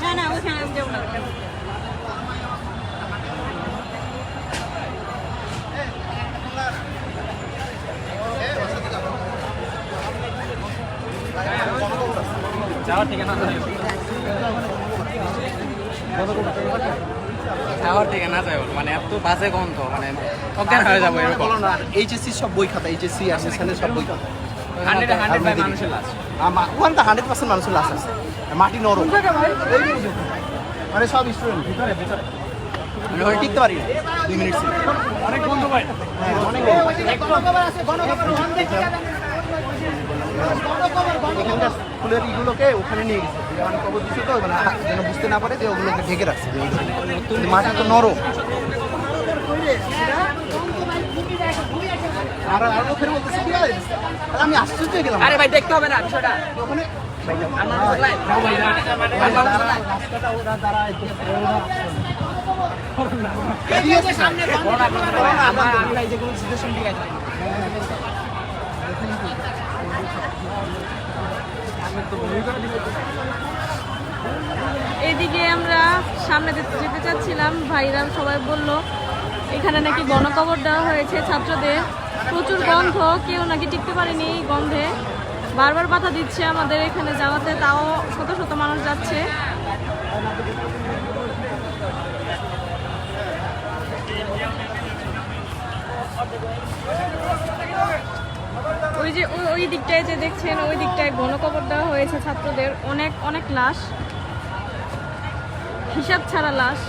না না ওখানে আমি যাবো না। যাওয়ার ঠিকানা যাওয়ার ঠিকানা যাই মানে এত বাজে গন্ধ মানে অজ্ঞান হয়ে যাবো এরকম। এইচএসসি সব বই খাতা, এইচএসসি আর সেখানে সব বই খাতা। 100 ভাই মানুষের লাশ। ওখানে তো 100% মানুষের লাশ আছে, মাটি নরম, মানে সব স্টুডেন্ট ভিতরে ভিতরে আমি ওই টিকতে পারি না 2 মিনিট ছিল। অনেক বন্ধু ভাই। হ্যাঁ অনেক এখানকার ফুলের ইগুলোকে ওখানে নিয়ে গেছে, মানে কবর দিচ্ছে তো মানে যেন বুঝতে না পারে যে ওগুলোকে ঢেকে রাখছে। মাটি তো নরম। আর আরো ফের বলতেছে কি হয়, আমি আশ্চর্য হয়ে গেলাম। আরে ভাই দেখতে হবে না বিষয়টা। ওখানে এদিকে আমরা সামনে যেতে চাচ্ছিলাম, ভাইরা সবাই বলল এখানে নাকি গণকবর দেওয়া হয়েছে ছাত্রদের, প্রচুর গন্ধ, কেউ নাকি টিকতে পারেনি এই গন্ধে, বারবার বাধা দিচ্ছে আমাদের এখানে যাওয়াতে, তাও শত শত মানুষ যাচ্ছে। ওই যে ওই দিকটায় যে দেখছেন, ওই দিকটায় গণকবর দেওয়া হয়েছে ছাত্রদের, অনেক অনেক লাশ, হিসাব ছাড়া লাশ।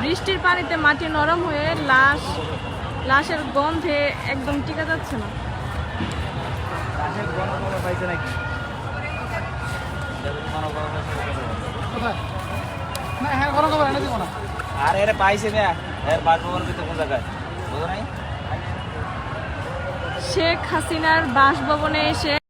বৃষ্টির পানিতে মাটি নরম হয়ে লাশের গন্ধে একদম টিকা যাচ্ছে না। আরে এর পাইছে না এর বাসভবন ভিতরে কোন জায়গায় বুঝো নাই? শেখ হাসিনার বাসভবনে এসে